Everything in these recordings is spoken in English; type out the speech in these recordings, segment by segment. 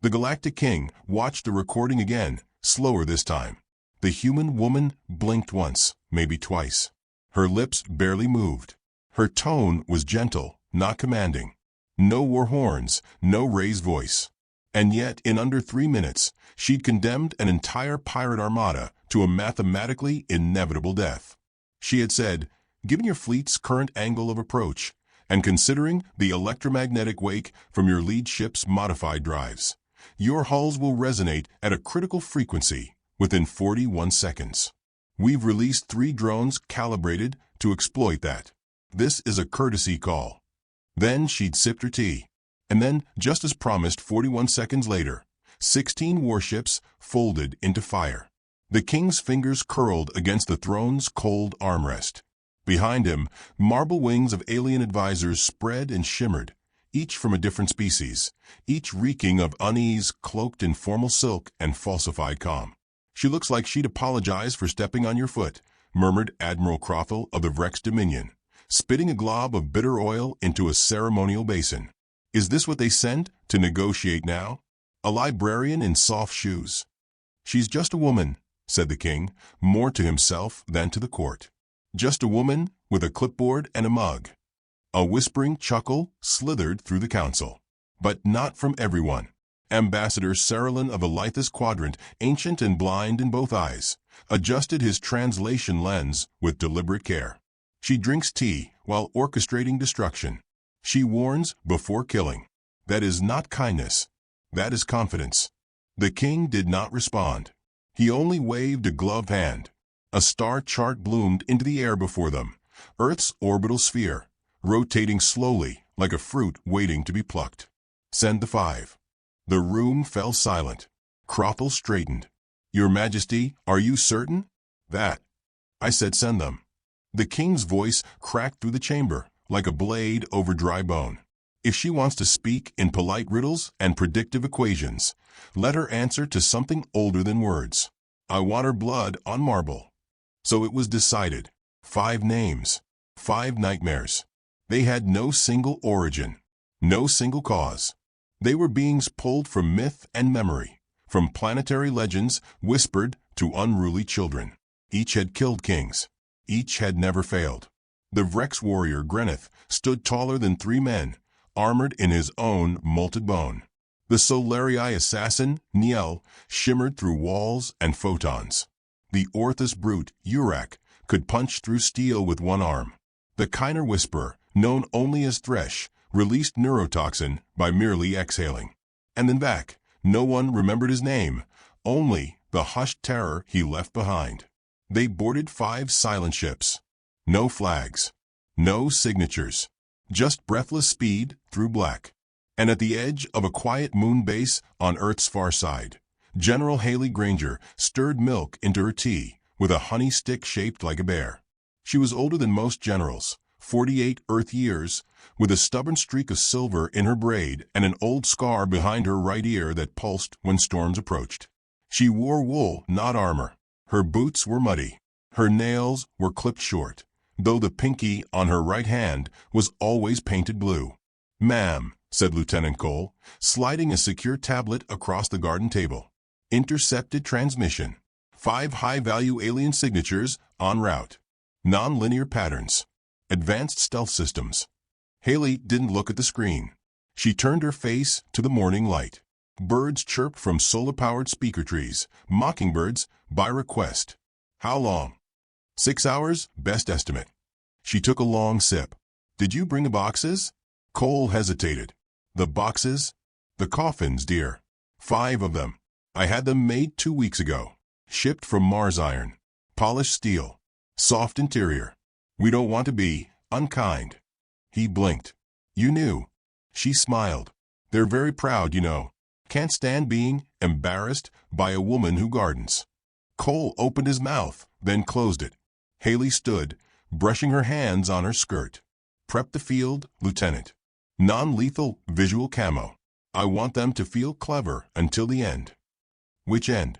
The Galactic King watched the recording again, slower this time. The human woman blinked once, maybe twice. Her lips barely moved. Her tone was gentle, not commanding. No war horns, no raised voice. And yet, in under 3 minutes, she'd condemned an entire pirate armada to a mathematically inevitable death. She had said, given your fleet's current angle of approach, and considering the electromagnetic wake from your lead ship's modified drives, your hulls will resonate at a critical frequency within 41 seconds. We've released 3 drones calibrated to exploit that. This is a courtesy call. Then she'd sipped her tea. And then, just as promised 41 seconds later, 16 warships folded into fire. The king's fingers curled against the throne's cold armrest. Behind him, marble wings of alien advisors spread and shimmered, each from a different species, each reeking of unease cloaked in formal silk and falsified calm. She looks like she'd apologize for stepping on your foot, murmured Admiral Crothel of the Vrex Dominion, spitting a glob of bitter oil into a ceremonial basin. Is this what they sent to negotiate now? A librarian in soft shoes. She's just a woman, said the king, more to himself than to the court. Just a woman with a clipboard and a mug. A whispering chuckle slithered through the council. But not from everyone. Ambassador Cerulean of Elithus Quadrant, ancient and blind in both eyes, adjusted his translation lens with deliberate care. She drinks tea while orchestrating destruction. She warns before killing. That is not kindness. That is confidence. The king did not respond. He only waved a gloved hand. A star chart bloomed into the air before them, Earth's orbital sphere, rotating slowly like a fruit waiting to be plucked. Send the 5. The room fell silent. Crothel straightened. Your Majesty, are you certain? That. I said send them. The king's voice cracked through the chamber, like a blade over dry bone. If she wants to speak in polite riddles and predictive equations, let her answer to something older than words. I want her blood on marble. So it was decided. 5 names. 5 nightmares. They had no single origin. No single cause. They were beings pulled from myth and memory, from planetary legends whispered to unruly children. Each had killed kings. Each had never failed. The Vrex warrior Greneth stood taller than 3 men, armored in his own molted bone. The Solarii assassin, Niel, shimmered through walls and photons. The Orthus brute, Urak, could punch through steel with one arm. The Kiner whisperer, known only as Thresh, released neurotoxin by merely exhaling. And then back, no one remembered his name, only the hushed terror he left behind. They boarded 5 silent ships. No flags. No signatures. Just breathless speed through black. And at the edge of a quiet moon base on Earth's far side, General Haley Granger stirred milk into her tea with a honey stick shaped like a bear. She was older than most generals, 48 Earth years, with a stubborn streak of silver in her braid and an old scar behind her right ear that pulsed when storms approached. She wore wool, not armor. Her boots were muddy. Her nails were clipped short, though the pinky on her right hand was always painted blue. Ma'am, said Lieutenant Cole, sliding a secure tablet across the garden table. Intercepted transmission. 5 high-value alien signatures en route. Non-linear patterns. Advanced stealth systems. Haley didn't look at the screen. She turned her face to the morning light. Birds chirped from solar-powered speaker trees, mockingbirds by request. How long? 6 hours, best estimate. She took a long sip. Did you bring the boxes? Cole hesitated. The boxes? The coffins, dear. 5 of them. I had them made 2 weeks ago. Shipped from Mars iron. Polished steel. Soft interior. We don't want to be unkind. He blinked. You knew. She smiled. They're very proud, you know. Can't stand being embarrassed by a woman who gardens. Cole opened his mouth, then closed it. Haley stood, brushing her hands on her skirt. Prep the field, Lieutenant. Non-lethal visual camo. I want them to feel clever until the end. Which end?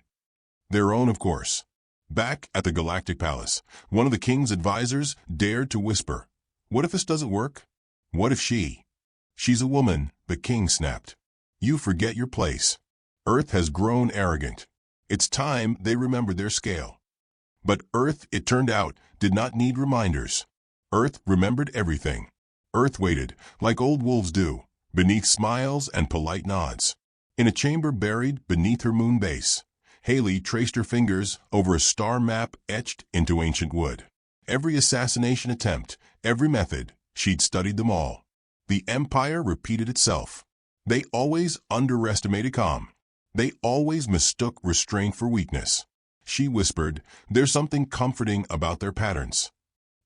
Their own, of course. Back at the Galactic Palace, one of the king's advisors dared to whisper, "What if this doesn't work? What if she?" "She's a woman," the king snapped. "You forget your place." Earth has grown arrogant. It's time they remembered their scale. But Earth, it turned out, did not need reminders. Earth remembered everything. Earth waited, like old wolves do, beneath smiles and polite nods. In a chamber buried beneath her moon base, Haley traced her fingers over a star map etched into ancient wood. Every assassination attempt, every method, she'd studied them all. The empire repeated itself. They always underestimated calm. They always mistook restraint for weakness. She whispered, "There's something comforting about their patterns."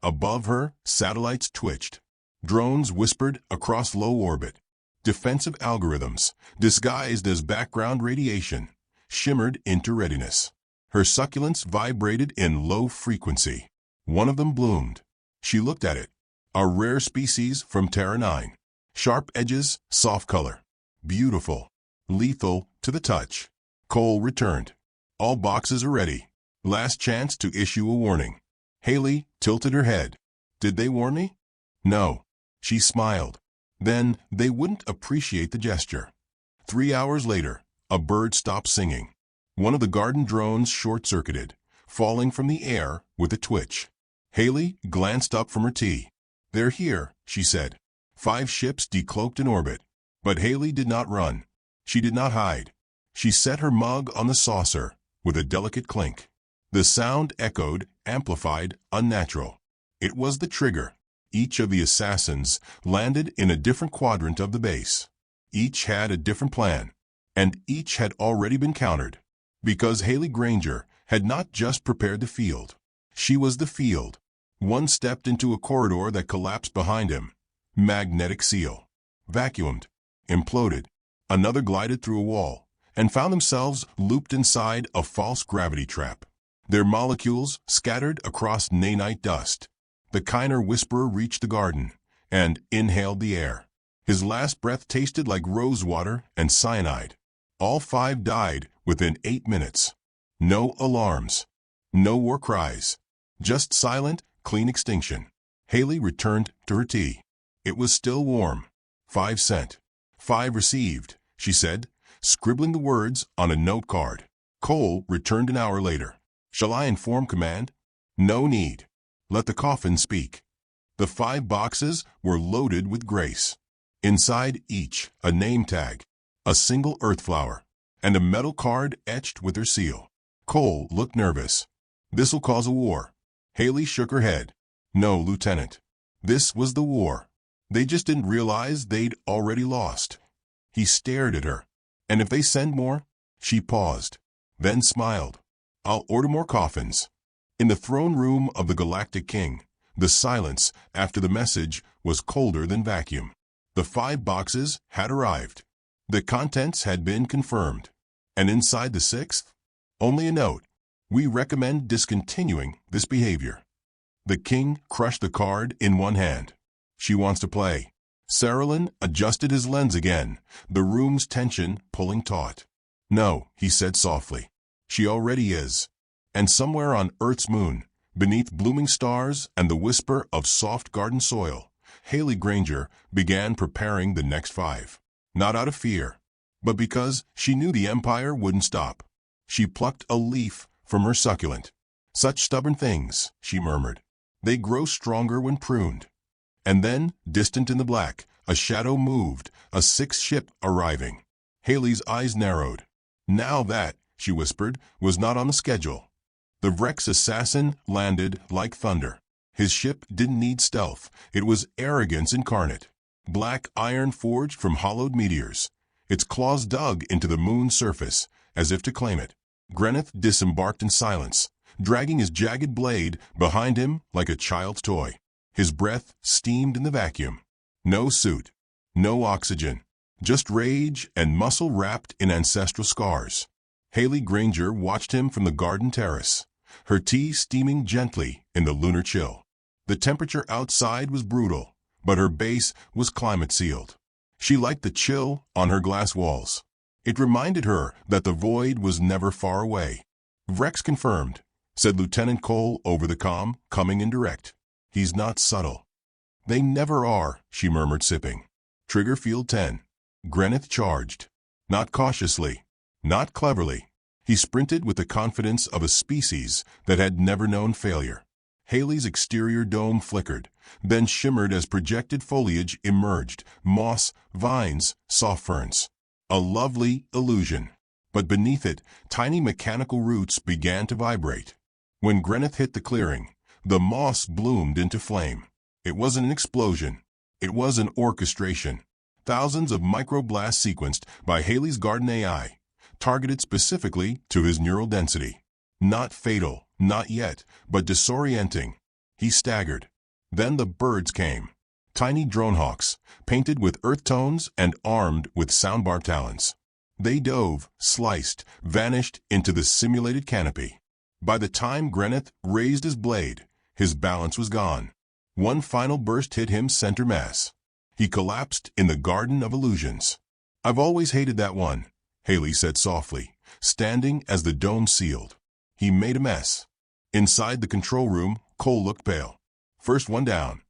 Above her, satellites twitched. Drones whispered across low orbit. Defensive algorithms, disguised as background radiation, shimmered into readiness. Her succulents vibrated in low frequency. One of them bloomed. She looked at it. A rare species from Terra 9. Sharp edges, soft color. Beautiful. Lethal to the touch. Cole returned. "All boxes are ready. Last chance to issue a warning." Haley tilted her head. "Did they warn me?" "No." She smiled. Then they wouldn't appreciate the gesture. 3 hours later, a bird stopped singing. One of the garden drones short-circuited, falling from the air with a twitch. Haley glanced up from her tea. "They're here," she said. 5 ships decloaked in orbit. But Haley did not run. She did not hide. She set her mug on the saucer with a delicate clink. The sound echoed, amplified, unnatural. It was the trigger. Each of the assassins landed in a different quadrant of the base. Each had a different plan, and each had already been countered. Because Haley Granger had not just prepared the field. She was the field. One stepped into a corridor that collapsed behind him. Magnetic seal. Vacuumed. Imploded. Another glided through a wall and found themselves looped inside a false gravity trap. Their molecules scattered across nanite dust. The Kiner Whisperer reached the garden and inhaled the air. His last breath tasted like rosewater and cyanide. All 5 died within 8 minutes. No alarms. No war cries. Just silent, clean extinction. Haley returned to her tea. It was still warm. 5 sent. 5 received, she said, scribbling the words on a note card. Cole returned an hour later. "Shall I inform command?" "No need. Let the coffin speak." The 5 boxes were loaded with grace. Inside each, a name tag, a single earth flower, and a metal card etched with her seal. Cole looked nervous. "This'll cause a war." Haley shook her head. "No, Lieutenant. This was the war. They just didn't realize they'd already lost." He stared at her. "And if they send more?" She paused, then smiled. "I'll order more coffins." In the throne room of the Galactic King, the silence after the message was colder than vacuum. The 5 boxes had arrived. The contents had been confirmed. And inside the 6th? Only a note. "We recommend discontinuing this behavior." The king crushed the card in one hand. "She wants to play." Saralin adjusted his lens again, the room's tension pulling taut. "No," he said softly. "She already is." And somewhere on Earth's moon, beneath blooming stars and the whisper of soft garden soil, Haley Granger began preparing the next 5. Not out of fear, but because she knew the Empire wouldn't stop. She plucked a leaf from her succulent. "Such stubborn things," she murmured. "They grow stronger when pruned." And then, distant in the black, a shadow moved, a 6th ship arriving. Haley's eyes narrowed. Now that, she whispered, was not on the schedule. The Vrex assassin landed like thunder. His ship didn't need stealth. It was arrogance incarnate. Black iron forged from hollowed meteors. Its claws dug into the moon's surface, as if to claim it. Greneth disembarked in silence, dragging his jagged blade behind him like a child's toy. His breath steamed in the vacuum. No suit, no oxygen, just rage and muscle wrapped in ancestral scars. Haley Granger watched him from the garden terrace, her tea steaming gently in the lunar chill. The temperature outside was brutal, but her base was climate-sealed. She liked the chill on her glass walls. It reminded her that the void was never far away. "Vrex confirmed," said Lieutenant Cole over the comm, coming in direct. "He's not subtle." "They never are," she murmured, sipping. "Trigger field 10. Greneth charged. Not cautiously, Not cleverly. He sprinted with the confidence of a species that had never known failure. Haley's exterior dome flickered, then shimmered as projected foliage emerged, moss, vines, soft ferns. A lovely illusion. But beneath it, tiny mechanical roots began to vibrate. When Gwyneth hit the clearing, the moss bloomed into flame. It wasn't an explosion. It was an orchestration. Thousands of microblasts sequenced by Haley's Garden AI, targeted specifically to his neural density. Not fatal, not yet, but disorienting. He staggered. Then the birds came. Tiny drone hawks, painted with earth tones and armed with soundbar talons. They dove, sliced, vanished into the simulated canopy. By the time Gwyneth raised his blade, his balance was gone. One final burst hit him center mass. He collapsed in the Garden of Illusions. "I've always hated that one," Haley said softly, standing as the dome sealed. He made a mess. Inside the control room, Cole looked pale. "First one down.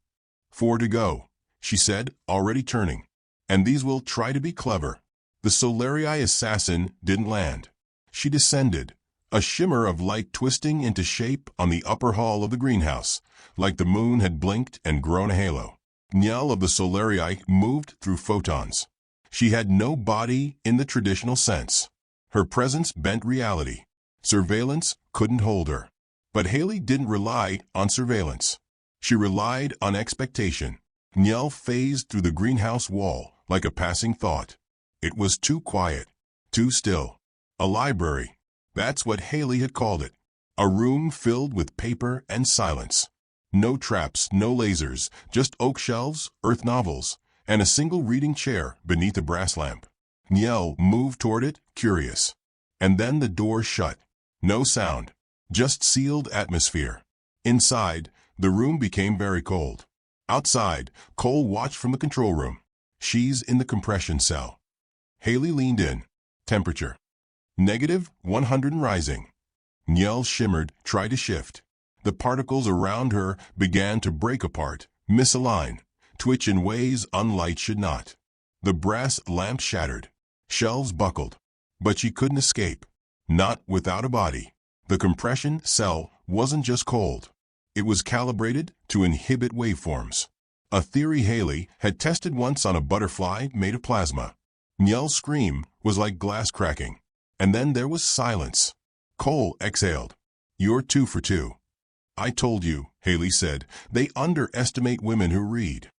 4 to go," she said, already turning. "And these will try to be clever." The Solarii assassin didn't land. She descended, a shimmer of light twisting into shape on the upper hall of the greenhouse, like the moon had blinked and grown a halo. Niall of the Solarii moved through photons. She had no body in the traditional sense. Her presence bent reality. Surveillance couldn't hold her. But Haley didn't rely on surveillance. She relied on expectation. Niall phased through the greenhouse wall like a passing thought. It was too quiet, too still. A library. That's what Haley had called it. A room filled with paper and silence. No traps, no lasers, just oak shelves, earth novels, and a single reading chair beneath a brass lamp. Niall moved toward it, curious. And then the door shut. No sound, just sealed atmosphere. Inside, the room became very cold. Outside, Cole watched from the control room. She's in the compression cell. Haley leaned in. Temperature. -100 and rising. Niall shimmered, tried to shift. The particles around her began to break apart, misalign, twitch in ways unlight should not. The brass lamp shattered. Shelves buckled. But she couldn't escape. Not without a body. The compression cell wasn't just cold. It was calibrated to inhibit waveforms. A theory Haley had tested once on a butterfly made of plasma. Niall's scream was like glass cracking. And then there was silence. Cole exhaled. "You're 2 for 2. "I told you," Haley said. "They underestimate women who read."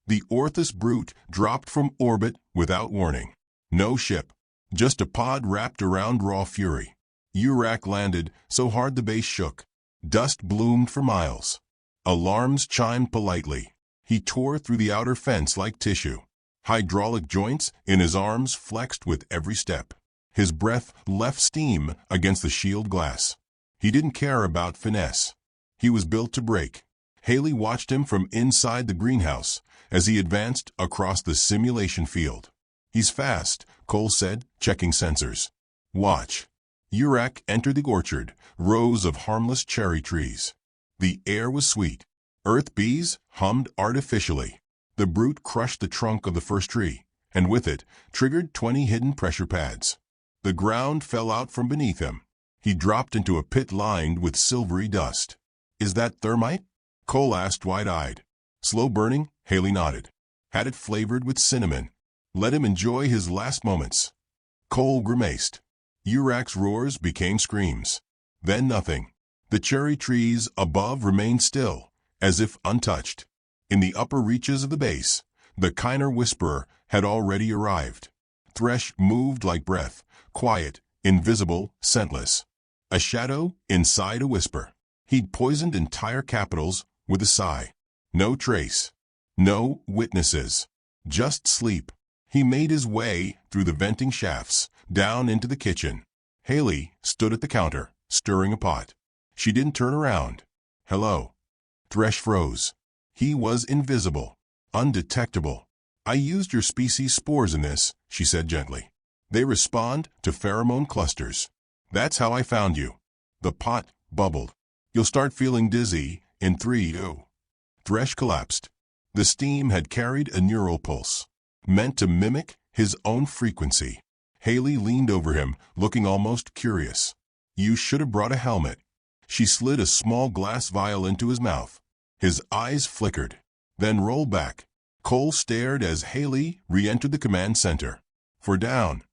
The Orthus brute dropped from orbit without warning. No ship. Just a pod wrapped around raw fury. Urak landed so hard the base shook. Dust bloomed for miles. Alarms chimed politely. He tore through the outer fence like tissue. Hydraulic joints in his arms flexed with every step. His breath left steam against the shield glass. He didn't care about finesse. He was built to break. Haley watched him from inside the greenhouse as he advanced across the simulation field. "He's fast," Cole said, checking sensors. "Watch." Urak entered the orchard, rows of harmless cherry trees. The air was sweet. Earth bees hummed artificially. The brute crushed the trunk of the first tree, and with it, triggered 20 hidden pressure pads. The ground fell out from beneath him. He dropped into a pit lined with silvery dust. "Is that thermite?" Cole asked wide-eyed. "Slow burning," Haley nodded. "Had it flavored with cinnamon. Let him enjoy his last moments." Cole grimaced. Urak's roars became screams. Then nothing. The cherry trees above remained still, as if untouched. In the upper reaches of the base, the Kiner Whisperer had already arrived. Thresh moved like breath, quiet, invisible, scentless. A shadow inside a whisper. He'd poisoned entire capitals with a sigh. No trace. No witnesses. Just sleep. He made his way through the venting shafts, down into the kitchen. Haley stood at the counter, stirring a pot. She didn't turn around. "Hello." Thresh froze. He was invisible, undetectable. "I used your species' spores in this," she said gently. "They respond to pheromone clusters. That's how I found you." The pot bubbled. "You'll start feeling dizzy in 3, 2. Thresh collapsed. The steam had carried a neural pulse, meant to mimic his own frequency. Haley leaned over him, looking almost curious. "You should have brought a helmet." She slid a small glass vial into his mouth. His eyes flickered, then rolled back. Cole stared as Haley re-entered the command center. "For down."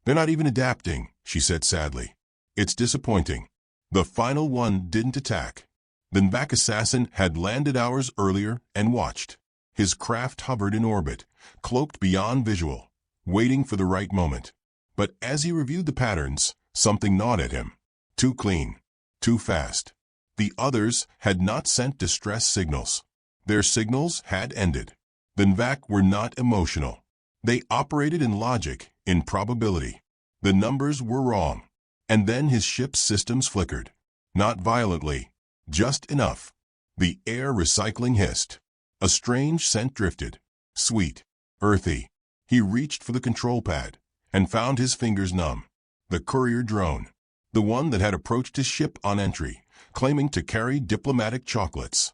"They're not even adapting," she said sadly. "It's disappointing." The final one didn't attack. The back assassin had landed hours earlier and watched. His craft hovered in orbit, cloaked beyond visual, waiting for the right moment. But as he reviewed the patterns, something gnawed at him. Too clean. Too fast. The others had not sent distress signals. Their signals had ended. The Nvac were not emotional. They operated in logic, in probability. The numbers were wrong. And then his ship's systems flickered. Not violently, just enough. The air recycling hissed. A strange scent drifted. Sweet. Earthy. He reached for the control pad and found his fingers numb. The courier drone. The one that had approached his ship on entry, claiming to carry diplomatic chocolates.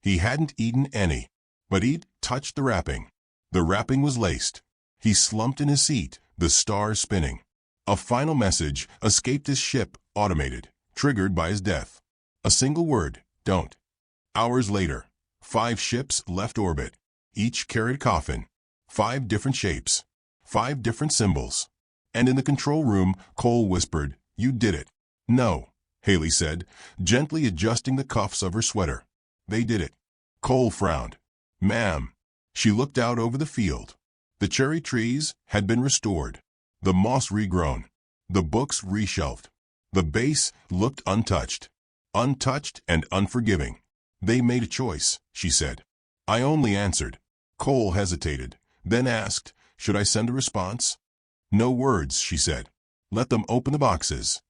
He hadn't eaten any, but he'd touched the wrapping. The wrapping was laced. He slumped in his seat, the stars spinning. A final message escaped his ship, automated, triggered by his death. A single word, "Don't." Hours later, 5 ships left orbit. Each carried a coffin. 5 different shapes. 5 different symbols. And in the control room, Cole whispered, "You did it." "No," Haley said, gently adjusting the cuffs of her sweater. "They did it." Cole frowned. "Ma'am." She looked out over the field. The cherry trees had been restored. The moss regrown. The books reshelved. The base looked untouched. Untouched and unforgiving. "They made a choice," she said. "I only answered." Cole hesitated, then asked, "Should I send a response?" "No words," she said. "Let them open the boxes."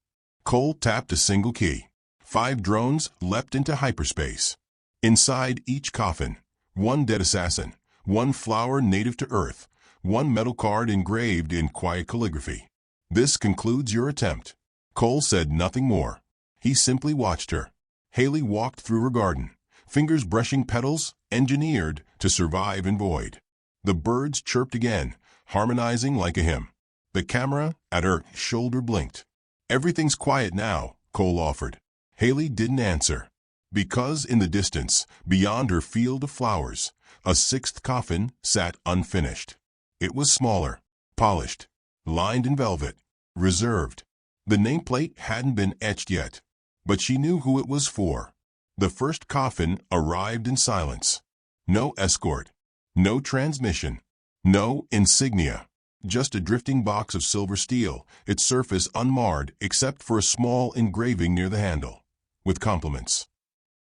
Cole tapped a single key. 5 drones leapt into hyperspace. Inside each coffin, 1 dead assassin, 1 flower native to Earth, 1 metal card engraved in quiet calligraphy. "This concludes your attempt." Cole said nothing more. He simply watched her. Haley walked through her garden, fingers brushing petals engineered to survive in void. The birds chirped again, harmonizing like a hymn. The camera at her shoulder blinked. "Everything's quiet now," Cole offered. Haley didn't answer. Because in the distance, beyond her field of flowers, a 6th coffin sat unfinished. It was smaller, polished, lined in velvet, reserved. The nameplate hadn't been etched yet, but she knew who it was for. The first coffin arrived in silence. No escort, no transmission, no insignia. Just a drifting box of silver steel, its surface unmarred except for a small engraving near the handle, with compliments.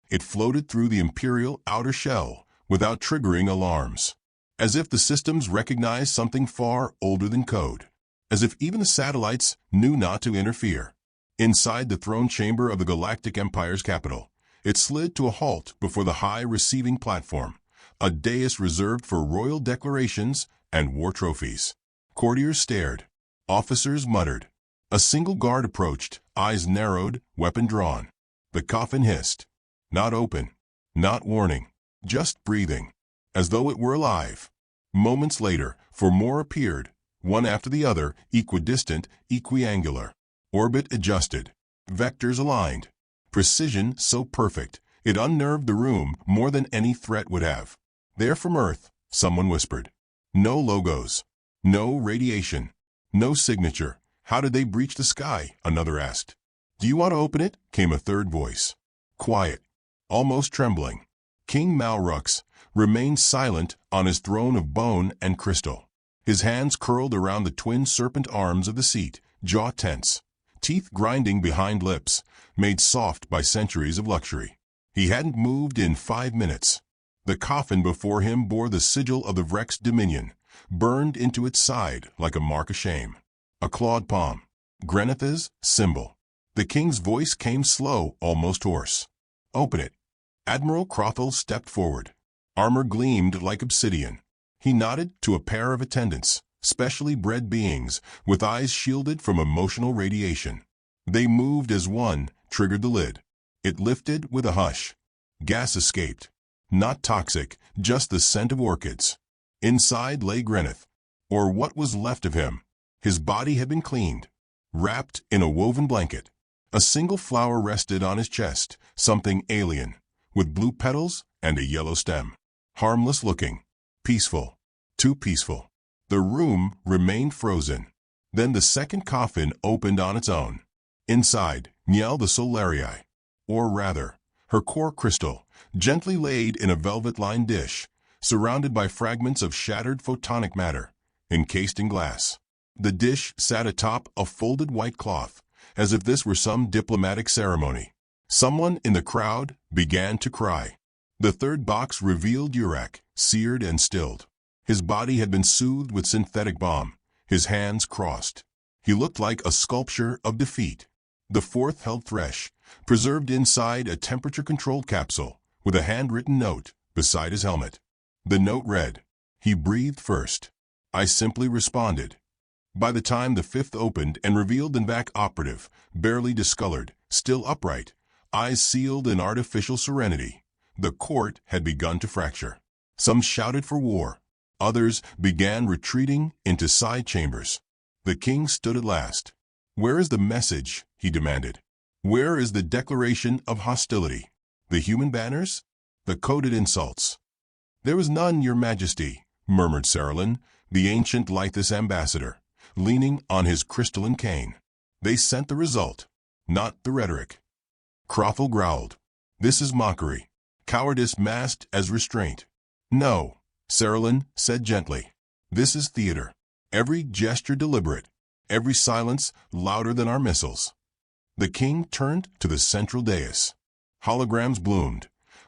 It floated through the Imperial outer shell without triggering alarms, as if the systems recognized something far older than code, as if even the satellites knew not to interfere. Inside the throne chamber of the Galactic Empire's capital, it slid to a halt before the high receiving platform, a dais reserved for royal declarations and war trophies. Courtiers stared. Officers muttered. A single guard approached, eyes narrowed, weapon drawn. The coffin hissed. Not open. Not warning. Just breathing. As though it were alive. Moments later, 4 more appeared, one after the other, equidistant, equiangular. Orbit adjusted. Vectors aligned. Precision so perfect, it unnerved the room more than any threat would have. "They're from Earth," someone whispered. "No logos. No radiation. No signature. How did they breach the sky?" another asked. "Do you want to open it?" came a third voice. Quiet. Almost trembling. King Malrux remained silent on his throne of bone and crystal. His hands curled around the twin serpent arms of the seat, jaw tense, teeth grinding behind lips, made soft by centuries of luxury. He hadn't moved in 5 minutes. The coffin before him bore the sigil of the Vrex Dominion, burned into its side like a mark of shame. A clawed palm. Grenetha's symbol. The king's voice came slow, almost hoarse. "Open it." Admiral Crothall stepped forward. Armor gleamed like obsidian. He nodded to a pair of attendants, specially bred beings, with eyes shielded from emotional radiation. They moved as one, triggered the lid. It lifted with a hush. Gas escaped. Not toxic, just the scent of orchids. Inside lay Greneth, or what was left of him. His body had been cleaned, wrapped in a woven blanket. A single flower rested on his chest, something alien, with blue petals and a yellow stem. Harmless looking. Peaceful. Too peaceful. The room remained frozen. Then the second coffin opened on its own. Inside, Niel the Solarii, or rather, her core crystal, gently laid in a velvet-lined dish, surrounded by fragments of shattered photonic matter, encased in glass. The dish sat atop a folded white cloth, as if this were some diplomatic ceremony. Someone in the crowd began to cry. The third box revealed Urak, seared and stilled. His body had been soothed with synthetic balm, his hands crossed. He looked like a sculpture of defeat. The fourth held Thresh, preserved inside a temperature-controlled capsule, with a handwritten note beside his helmet. The note read, "He breathed first. I simply responded." By the time the fifth opened and revealed the vac operative, barely discolored, still upright, eyes sealed in artificial serenity, the court had begun to fracture. Some shouted for war. Others began retreating into side chambers. The king stood at last. "Where is the message?" he demanded. "Where is the declaration of hostility? The human banners? The coded insults?" "There was none, your majesty," murmured Saralin, the ancient Lythis ambassador, leaning on his crystalline cane. "They sent the result, not the rhetoric." Crothel growled. "This is mockery. Cowardice masked as restraint." "No," Saralin said gently. "This is theater. Every gesture deliberate. Every silence louder than our missiles." The king turned to the central dais. Holograms bloomed.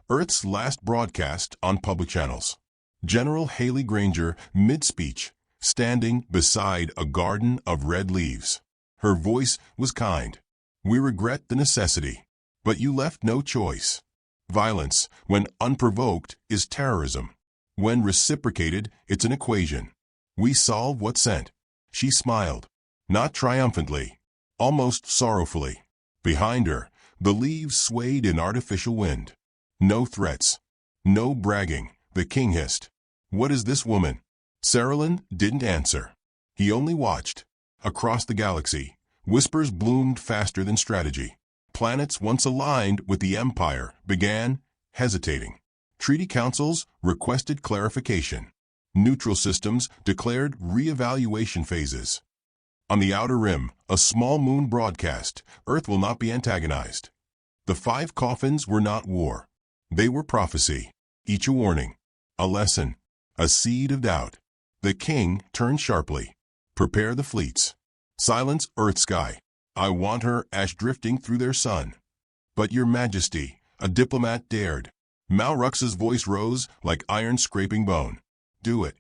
Earth's last broadcast on public channels. General Haley Granger, mid-speech, standing beside a garden of red leaves. Her voice was kind. "We regret the necessity, but you left no choice. Violence, when unprovoked, is terrorism. When reciprocated, it's an equation. We solve what's sent." She smiled, not triumphantly, almost sorrowfully. Behind her, the leaves swayed in artificial wind. "No threats. No bragging," the king hissed. "What is this woman?" Saralin didn't answer. He only watched. Across the galaxy, whispers bloomed faster than strategy. Planets once aligned with the Empire began hesitating. Treaty councils requested clarification. Neutral systems declared re-evaluation phases. On the outer rim, a small moon broadcast, "Earth will not be antagonized." The 5 coffins were not war. They were prophecy, each a warning, a lesson, a seed of doubt. The king turned sharply. "Prepare the fleets. Silence Earth sky. I want her ash drifting through their sun." "But your majesty," a diplomat dared. Malrux's voice rose like iron scraping bone. "Do it."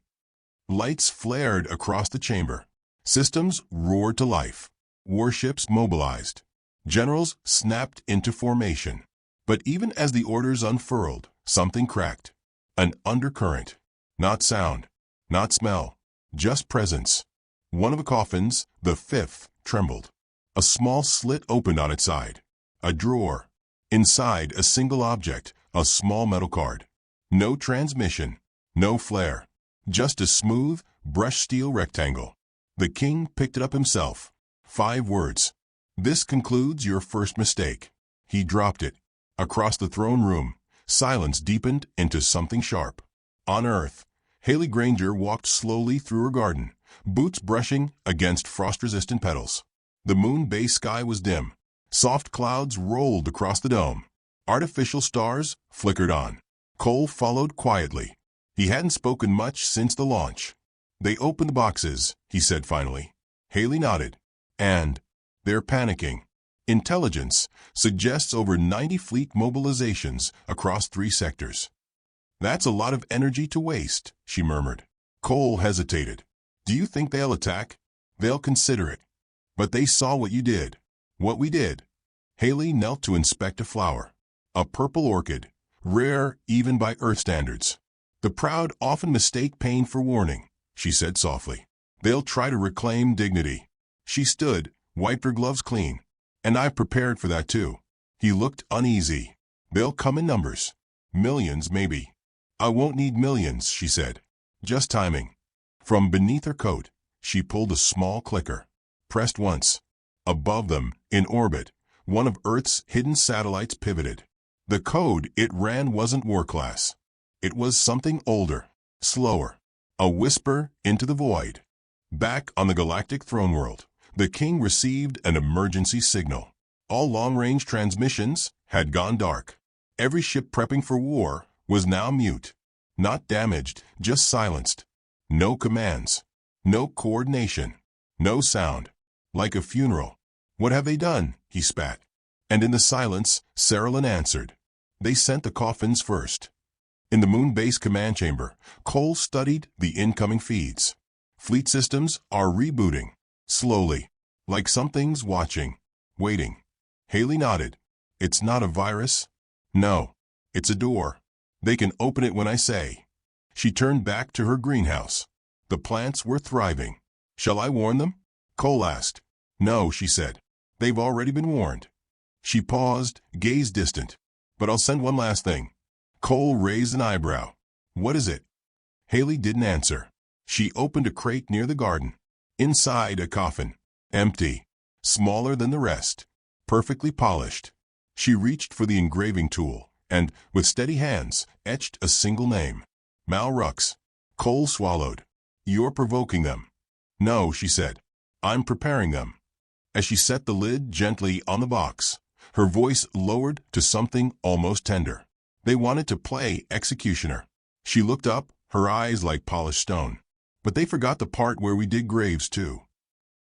Lights flared across the chamber. Systems roared to life. Warships mobilized. Generals snapped into formation. But even as the orders unfurled, something cracked. An undercurrent. Not sound, not smell, just presence. One of the coffins, the 5th, trembled. A small slit opened on its side. A drawer. Inside, a single object, a small metal card. No transmission, no flare. Just a smooth, brushed steel rectangle. The king picked it up himself. 5 words. "This concludes your first mistake." He dropped it. Across the throne room, silence deepened into something sharp. On Earth, Haley Granger walked slowly through her garden, boots brushing against frost-resistant petals. The moon-based sky was dim. Soft clouds rolled across the dome. Artificial stars flickered on. Cole followed quietly. He hadn't spoken much since the launch. "They opened the boxes," he said finally. Haley nodded. "And they're panicking. Intelligence suggests over 90 fleet mobilizations across 3 sectors." "That's a lot of energy to waste," she murmured. Cole hesitated. "Do you think they'll attack?" "They'll consider it. But they saw what you did. What we did." Haley knelt to inspect a flower. A purple orchid, rare even by Earth standards. "The proud often mistake pain for warning," she said softly. "They'll try to reclaim dignity." She stood, wiped her gloves clean. "And I prepared for that too." He looked uneasy. "They'll come in numbers. Millions, maybe." "I won't need millions," she said. "Just timing." From beneath her coat, She pulled a small clicker. Pressed once. Above them, in orbit, one of Earth's hidden satellites pivoted. The code it ran wasn't war class. It was something older, slower. A whisper into the void. Back on the galactic throne world, the king received an emergency signal. All long-range transmissions had gone dark. Every ship prepping for war was now mute. Not damaged, just silenced. No commands. No coordination. No sound. Like a funeral. "What have they done?" he spat. And in the silence, Saralyn answered. "They sent the Coffins first." In the moon base command chamber, Cole studied the incoming feeds. Fleet systems are rebooting. Slowly. Like something's watching. Waiting. Haley nodded. "It's not a virus?" "No. It's a door. They can open it when I say." She turned back to her greenhouse. The plants were thriving. "Shall I warn them?" Cole asked. "No," she said. "They've already been warned." She paused, gaze distant. "But I'll send one last thing." Cole raised an eyebrow. "What is it?" Haley didn't answer. She opened a crate near the garden. Inside, a coffin. Empty. Smaller than the rest. Perfectly polished. She reached for the engraving tool and, with steady hands, etched a single name. Mal Rux. Cole swallowed. "You're provoking them." "No," she said. "I'm preparing them." As she set the lid gently on the box, her voice lowered to something almost tender. "They wanted to play executioner." She looked up, her eyes like polished stone. "But they forgot the part where we dig graves, too."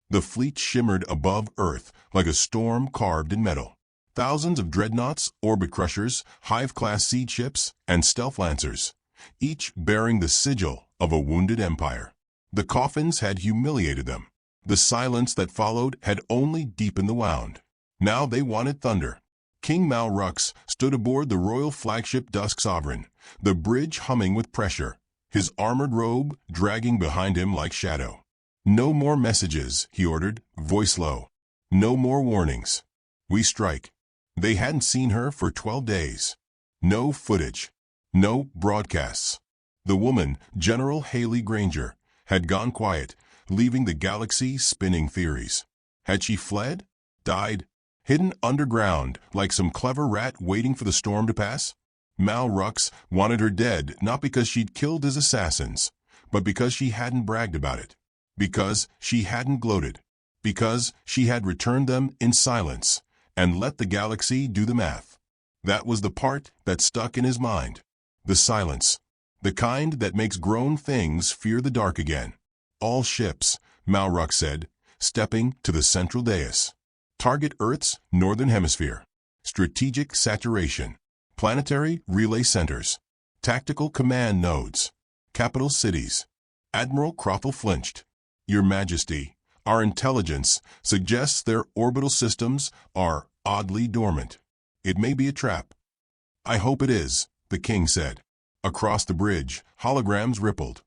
The fleet shimmered above Earth like a storm carved in metal. Thousands of dreadnoughts, orbit crushers, hive-class siege ships, and stealth lancers, each bearing the sigil of a wounded empire. The Coffins had humiliated them. The silence that followed had only deepened the wound. Now they wanted thunder. King Mal Rux stood aboard the royal flagship Dusk Sovereign, the bridge humming with pressure, his armored robe dragging behind him like shadow. "No more messages," he ordered, voice low. "No more warnings. We strike." They hadn't seen her for 12 days. No footage. No broadcasts. The woman, General Haley Granger, had gone quiet, leaving the galaxy spinning theories. Had she fled? Died? Hidden underground, like some clever rat waiting for the storm to pass? Mal Rux wanted her dead not because she'd killed his assassins, but because she hadn't bragged about it. Because she hadn't gloated. Because she had returned them in silence and let the galaxy do the math. That was the part that stuck in his mind. The silence. The kind that makes grown things fear the dark again. "All ships," Mal Rux said, stepping to the central dais. "Target Earth's northern hemisphere. Strategic saturation. Planetary relay centers. Tactical command nodes. Capital cities." Admiral Crothall flinched. "Your Majesty, our intelligence suggests their orbital systems are oddly dormant. It may be a trap." "I hope it is," the king said. Across the bridge, holograms rippled.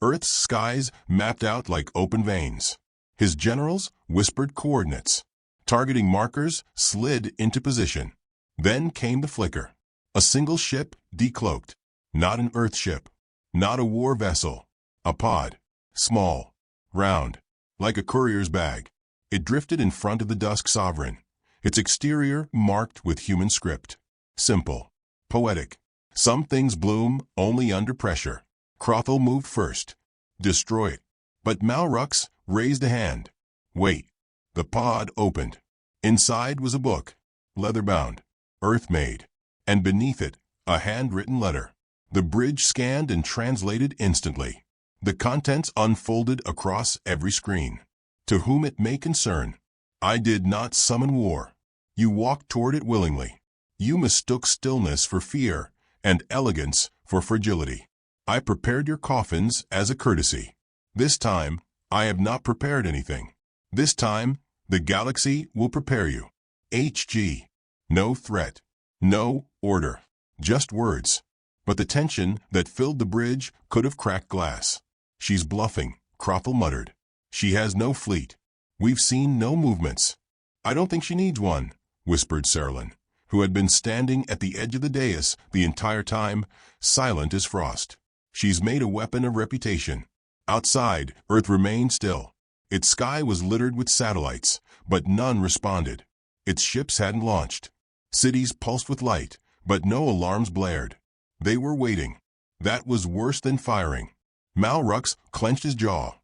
Earth's skies mapped out like open veins. His generals whispered coordinates. Targeting markers slid into position. Then came the flicker. A single ship decloaked. Not an Earth ship. Not a war vessel. A pod. Small. Round. Like a courier's bag. It drifted in front of the Dusk Sovereign. Its exterior marked with human script. Simple. Poetic. Some things bloom only under pressure. Crothall moved first. "Destroy it." But Mal Rux raised a hand. "Wait." The pod opened. Inside was a book. Leather-bound. Earth-made. And beneath it, a handwritten letter. The bridge scanned and translated instantly. The contents unfolded across every screen. "To whom it may concern, I did not summon war. You walked toward it willingly. You mistook stillness for fear and elegance for fragility. I prepared your coffins as a courtesy. This time, I have not prepared anything. This time, the galaxy will prepare you. HG. No threat. No order. Just words." But the tension that filled the bridge could have cracked glass. "She's bluffing," Crothall muttered. "She has no fleet. We've seen no movements." "I don't think she needs one," whispered Saralyn, who had been standing at the edge of the dais the entire time, silent as frost. "She's made a weapon of reputation." Outside, Earth remained still. Its sky was littered with satellites, but none responded. Its ships hadn't launched. Cities pulsed with light, but no alarms blared. They were waiting. That was worse than firing. Malrux clenched his jaw.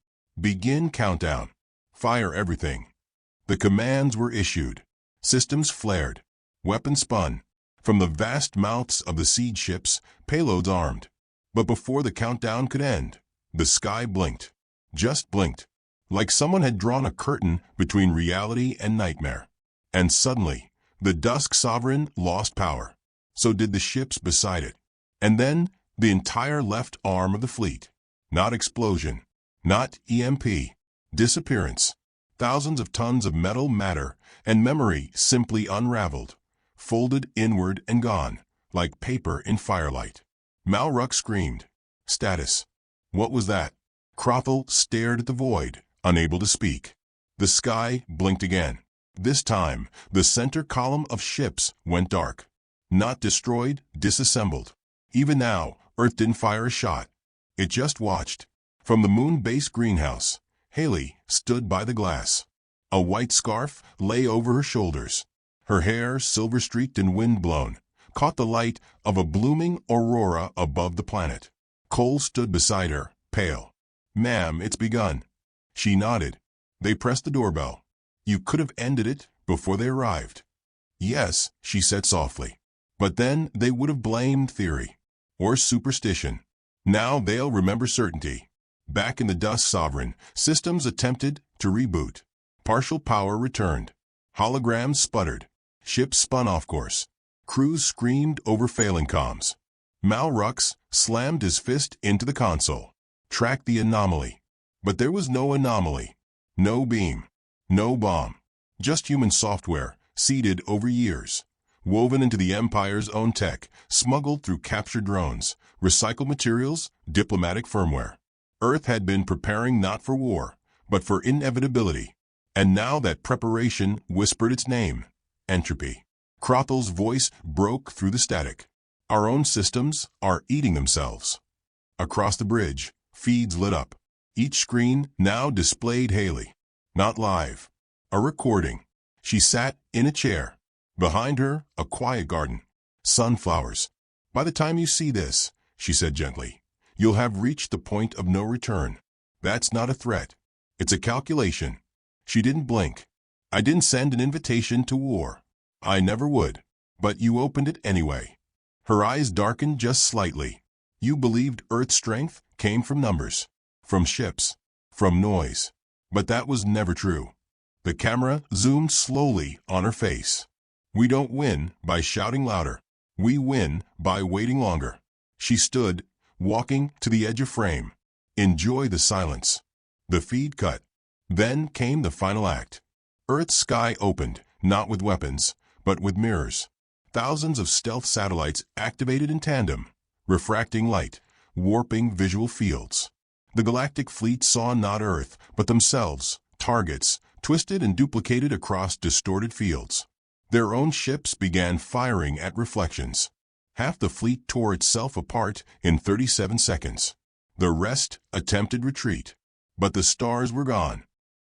Begin countdown. Fire everything. The commands were issued. Systems flared. Weapons spun. From the vast mouths of the siege ships, payloads armed. But before the countdown could end, the sky blinked. Just blinked. Like someone had drawn a curtain between reality and nightmare. And suddenly, the Dusk Sovereign lost power. So did the ships beside it. And then, the entire left arm of the fleet. Not explosion. Not EMP. Disappearance. Thousands of tons of metal matter and memory simply unraveled, folded inward and gone, like paper in firelight. Malrux screamed. Status. What was that? Crothel stared at the void, unable to speak. The sky blinked again. This time, the center column of ships went dark. Not destroyed, disassembled. Even now, Earth didn't fire a shot. It just watched. From the moon base greenhouse, Haley stood by the glass. A white scarf lay over her shoulders. Her hair, silver-streaked and wind-blown, caught the light of a blooming aurora above the planet. Cole stood beside her, pale. "Ma'am, it's begun." She nodded. They pressed the doorbell. "You could have ended it before they arrived." "Yes," she said softly. "But then they would have blamed theory. Or superstition. Now they'll remember certainty." Back in the Dusk Sovereign, systems attempted to reboot. Partial power returned. Holograms sputtered. Ships spun off course. Crews screamed over failing comms. Malrux slammed his fist into the console. Track the anomaly. But there was no anomaly. No beam. No bomb. Just human software, seeded over years. Woven into the Empire's own tech, smuggled through captured drones, recycled materials, diplomatic firmware. Earth had been preparing not for war, but for inevitability. And now that preparation whispered its name. Entropy. Crothel's voice broke through the static. "Our own systems are eating themselves." Across the bridge, feeds lit up. Each screen now displayed Haley. Not live. A recording. She sat in a chair. Behind her, a quiet garden. Sunflowers. "By the time you see this," she said gently, "you'll have reached the point of no return. That's not a threat. It's a calculation." She didn't blink. "I didn't send an invitation to war. I never would. But you opened it anyway." Her eyes darkened just slightly. "You believed Earth's strength came from numbers, from ships, from noise. But that was never true." The camera zoomed slowly on her face. "We don't win by shouting louder. We win by waiting longer." She stood, walking to the edge of frame. "Enjoy the silence." The feed cut. Then came the final act. Earth's sky opened, not with weapons, but with mirrors. Thousands of stealth satellites activated in tandem, refracting light, warping visual fields. The Galactic fleet saw not Earth, but themselves, targets, twisted and duplicated across distorted fields. Their own ships began firing at reflections. Half the fleet tore itself apart in 37 seconds. The rest attempted retreat. But the stars were gone.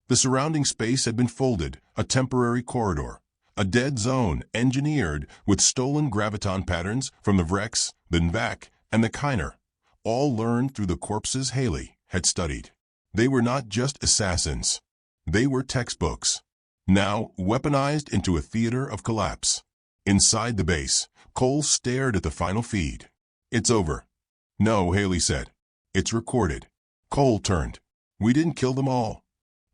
The surrounding space had been folded, a temporary corridor. A dead zone engineered with stolen graviton patterns from the Vrex, the Nvac, and the Kiner. All learned through the corpses Haley had studied. They were not just assassins. They were textbooks. Now weaponized into a theater of collapse. Inside the base, Cole stared at the final feed. "It's over." "No," Haley said. "It's recorded." Cole turned. "We didn't kill them all."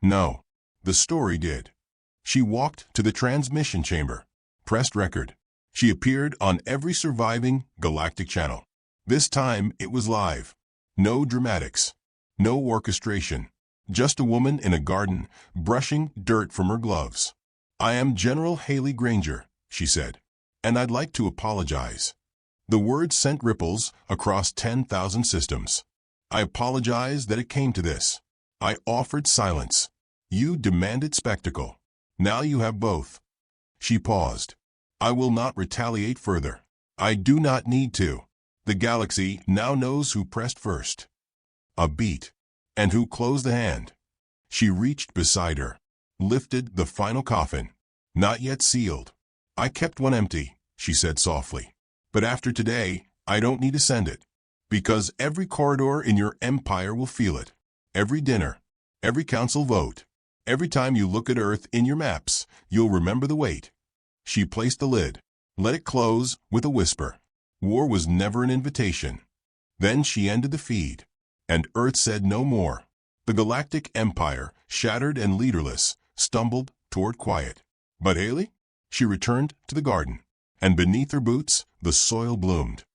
"No. The story did." She walked to the transmission chamber. Pressed record. She appeared on every surviving Galactic channel. This time it was live. No dramatics. No orchestration. Just a woman in a garden, brushing dirt from her gloves. "I am General Haley Granger," she said, "and I'd like to apologize." The words sent ripples across 10,000 systems. "I apologize that it came to this. I offered silence. You demanded spectacle. Now you have both." She paused. "I will not retaliate further. I do not need to. The galaxy now knows who pressed first." A beat. "And who closed the hand?" She reached beside her, lifted the final coffin. Not yet sealed. I kept one empty, she said softly. But after today, I don't need to send it. Because every corridor in your empire will feel it. Every dinner, every council vote, every time you look at Earth in your maps, you'll remember the weight. She placed the lid, let it close with a whisper. War was never an invitation. Then she ended the feed, and Earth said no more. The Galactic Empire, shattered and leaderless, stumbled toward quiet. But Haley? She returned to the garden, and beneath her boots, the soil bloomed.